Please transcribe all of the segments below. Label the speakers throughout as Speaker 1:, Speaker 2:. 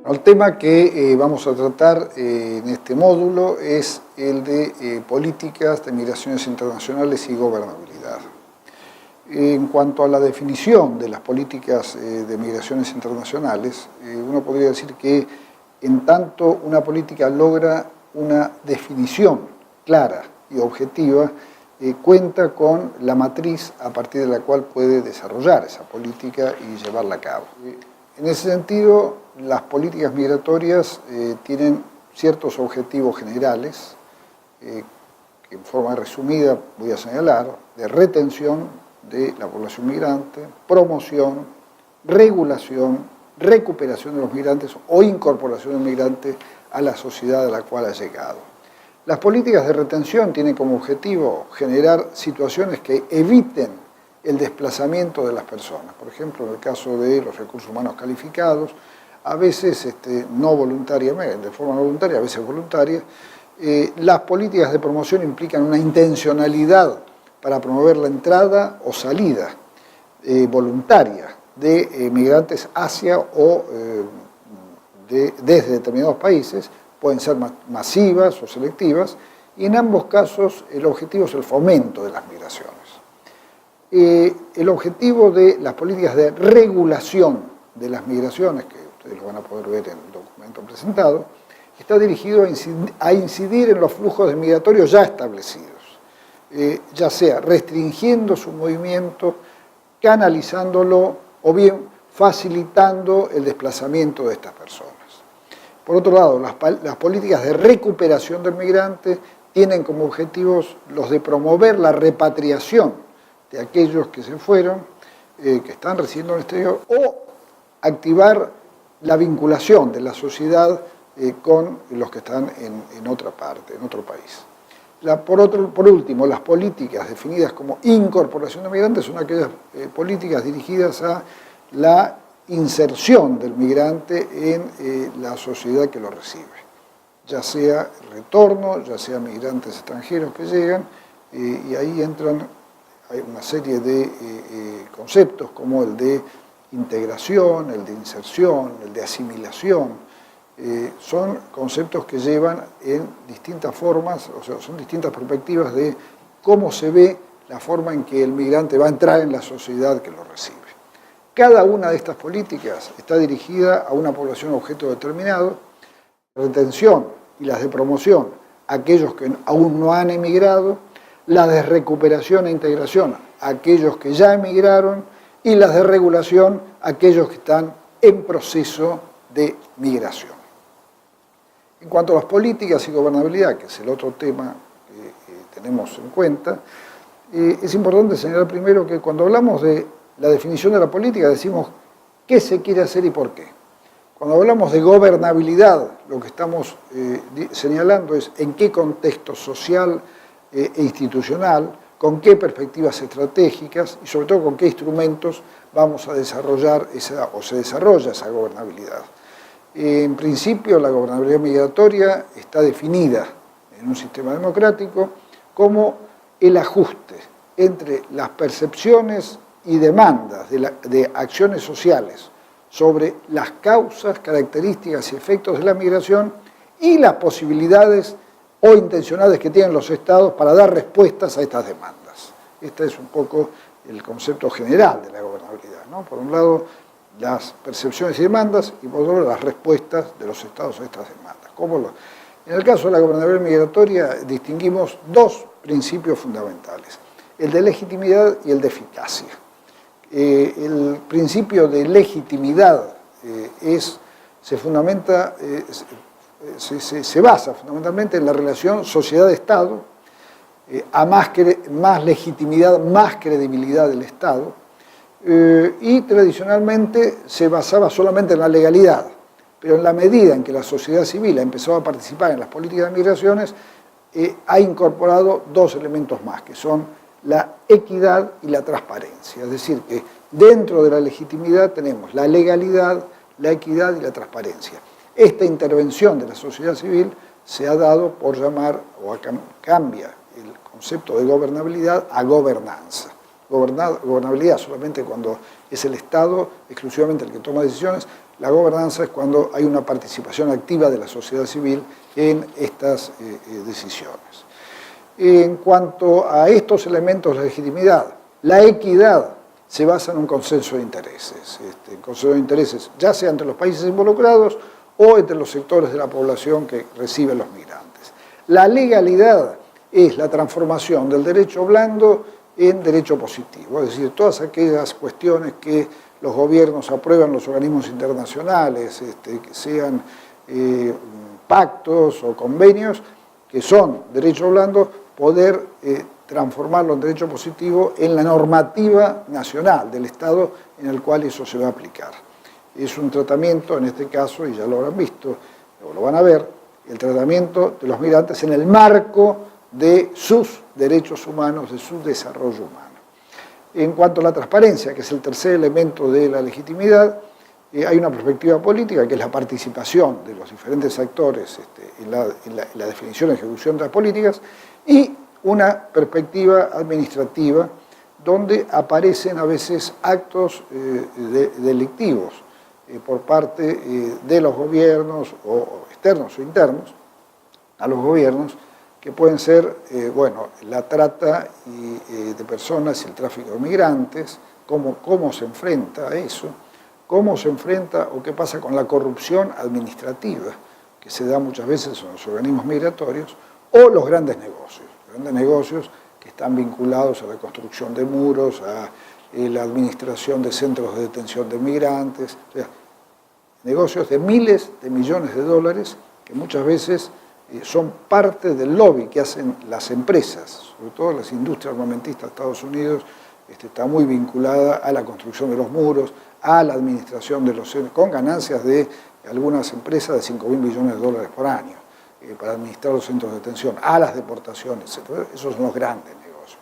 Speaker 1: El tema que vamos a tratar en este módulo es el de políticas de migraciones internacionales y gobernabilidad. En cuanto a la definición de las políticas de migraciones internacionales, uno podría decir que en tanto una política logra una definición clara y objetiva, cuenta con la matriz a partir de la cual puede desarrollar esa política y llevarla a cabo. En ese sentido, las políticas migratorias tienen ciertos objetivos generales, que en forma resumida voy a señalar, de retención de la población migrante, promoción, regulación, recuperación de los migrantes o incorporación del migrante a la sociedad a la cual ha llegado. Las políticas de retención tienen como objetivo generar situaciones que eviten el desplazamiento de las personas. Por ejemplo, en el caso de los recursos humanos calificados, a veces no voluntariamente, de forma no voluntaria, a veces voluntaria. Las políticas de promoción implican una intencionalidad para promover la entrada o salida voluntaria de migrantes hacia o desde determinados países, pueden ser masivas o selectivas, y en ambos casos el objetivo es el fomento de las migraciones. El objetivo de las políticas de regulación de las migraciones, que ustedes lo van a poder ver en el documento presentado, está dirigido a incidir en los flujos migratorios ya establecidos, ya sea restringiendo su movimiento, canalizándolo o bien facilitando el desplazamiento de estas personas. Por otro lado, las políticas de recuperación del migrante tienen como objetivos los de promover la repatriación de aquellos que se fueron, que están residiendo en el exterior, o activar la vinculación de la sociedad con los que están en otra parte, en otro país. Por último, las políticas definidas como incorporación de migrantes son aquellas políticas dirigidas a la inserción del migrante en la sociedad que lo recibe, ya sea retorno, ya sea migrantes extranjeros que llegan, y ahí hay una serie de conceptos como el de integración, el de inserción, el de asimilación. Son conceptos que llevan en distintas formas, o sea, son distintas perspectivas de cómo se ve la forma en que el migrante va a entrar en la sociedad que lo recibe. Cada una de estas políticas está dirigida a una población objeto determinado, retención y las de promoción a aquellos que aún no han emigrado, las de recuperación e integración a aquellos que ya emigraron y las de regulación a aquellos que están en proceso de migración. En cuanto a las políticas y gobernabilidad, que es el otro tema que tenemos en cuenta, es importante señalar primero que cuando hablamos de la definición de la política decimos qué se quiere hacer y por qué. Cuando hablamos de gobernabilidad, lo que estamos señalando es en qué contexto social e institucional, con qué perspectivas estratégicas y sobre todo con qué instrumentos vamos a desarrollar se desarrolla esa gobernabilidad. En principio, la gobernabilidad migratoria está definida en un sistema democrático como el ajuste entre las percepciones y demandas de acciones sociales sobre las causas, características y efectos de la migración y las posibilidades o intencionalidades que tienen los estados para dar respuestas a estas demandas. Este es un poco el concepto general de la gobernabilidad, ¿no? Por un lado, las percepciones y demandas, y por otro lado, las respuestas de los estados a estas demandas. En el caso de la gobernabilidad migratoria, distinguimos dos principios fundamentales, el de legitimidad y el de eficacia. El principio de legitimidad se basa fundamentalmente en la relación sociedad-estado, a más legitimidad, más credibilidad del Estado, y tradicionalmente se basaba solamente en la legalidad, pero en la medida en que la sociedad civil ha empezado a participar en las políticas de migraciones, ha incorporado dos elementos más, que son la equidad y la transparencia. Es decir, que dentro de la legitimidad tenemos la legalidad, la equidad y la transparencia. Esta intervención de la sociedad civil se ha dado por llamar, o cambia el concepto de gobernabilidad a gobernanza. gobernabilidad solamente cuando es el Estado exclusivamente el que toma decisiones. La gobernanza es cuando hay una participación activa de la sociedad civil en estas decisiones. En cuanto a estos elementos de legitimidad, la equidad se basa en un consenso de intereses. Consenso de intereses ya sea entre los países involucrados o entre los sectores de la población que reciben los migrantes. La legalidad es la transformación del derecho blando en derecho positivo, es decir, todas aquellas cuestiones que los gobiernos aprueban, los organismos internacionales, que sean pactos o convenios, que son derecho blando, poder transformarlo en derecho positivo en la normativa nacional del Estado en el cual eso se va a aplicar. Es un tratamiento, en este caso, y ya lo habrán visto, o lo van a ver, el tratamiento de los migrantes en el marco de sus derechos humanos, de su desarrollo humano. En cuanto a la transparencia, que es el tercer elemento de la legitimidad, hay una perspectiva política, que es la participación de los diferentes actores en la definición y ejecución de las políticas, y una perspectiva administrativa, donde aparecen a veces actos delictivos por parte de los gobiernos, o externos o internos, a los gobiernos, que pueden ser, la trata de personas y el tráfico de migrantes, cómo se enfrenta a eso, cómo se enfrenta o qué pasa con la corrupción administrativa, que se da muchas veces en los organismos migratorios, o los grandes negocios que están vinculados a la construcción de muros, a la administración de centros de detención de migrantes, o sea, negocios de miles de millones de dólares que muchas veces son parte del lobby que hacen las empresas, sobre todo las industrias armamentistas de Estados Unidos, está muy vinculada a la construcción de los muros, a la administración de los centros, con ganancias de algunas empresas de 5.000 millones de dólares por año, para administrar los centros de detención, a las deportaciones, etc. Esos son los grandes negocios.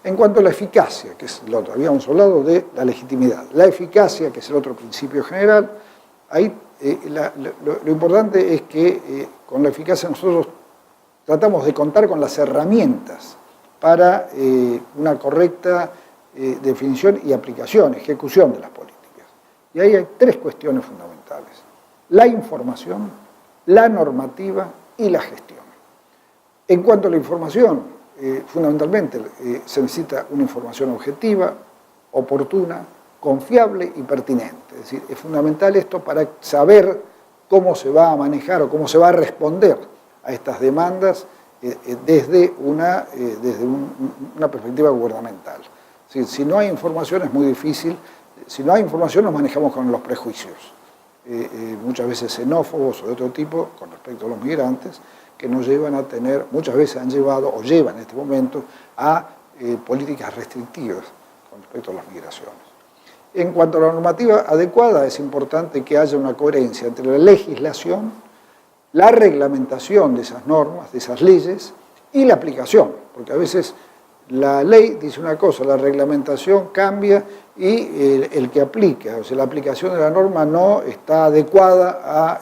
Speaker 1: En cuanto a la eficacia, que es el otro, habíamos hablado de la legitimidad. La eficacia, que es el otro principio general, ahí lo importante es que con la eficacia nosotros tratamos de contar con las herramientas para una correcta definición y aplicación, ejecución de las políticas. Y ahí hay tres cuestiones fundamentales: la información, la normativa y la gestión. En cuanto a la información, fundamentalmente se necesita una información objetiva, oportuna, confiable y pertinente. Es decir, es fundamental esto para saber cómo se va a manejar o cómo se va a responder a estas demandas desde una perspectiva gubernamental. Es decir, si no hay información es muy difícil. Si no hay información nos manejamos con los prejuicios, muchas veces xenófobos o de otro tipo con respecto a los migrantes, que nos llevan a tener, muchas veces han llevado o llevan en este momento a políticas restrictivas con respecto a las migraciones. En cuanto a la normativa adecuada, es importante que haya una coherencia entre la legislación, la reglamentación de esas normas, de esas leyes, y la aplicación, porque a veces la ley dice una cosa, la reglamentación cambia y el que aplica, o sea, la aplicación de la norma no está adecuada a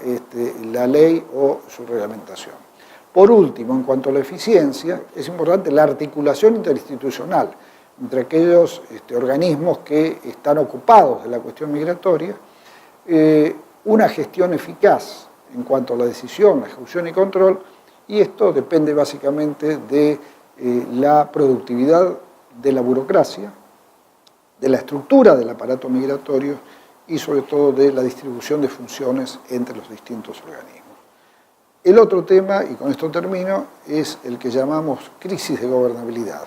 Speaker 1: la ley o su reglamentación. Por último, en cuanto a la eficiencia, es importante la articulación interinstitucional entre aquellos organismos que están ocupados de la cuestión migratoria, una gestión eficaz en cuanto a la decisión, la ejecución y control, y esto depende básicamente de la productividad de la burocracia, de la estructura del aparato migratorio y sobre todo de la distribución de funciones entre los distintos organismos. El otro tema, y con esto termino, es el que llamamos crisis de gobernabilidad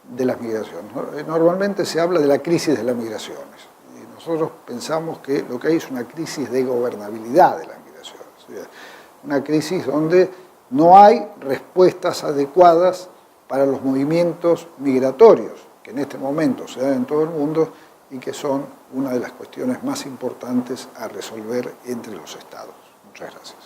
Speaker 1: de las migraciones. Normalmente se habla de la crisis de las migraciones. Y nosotros pensamos que lo que hay es una crisis de gobernabilidad de las migraciones. Una crisis donde no hay respuestas adecuadas para los movimientos migratorios, que en este momento se dan en todo el mundo y que son una de las cuestiones más importantes a resolver entre los estados. Muchas gracias.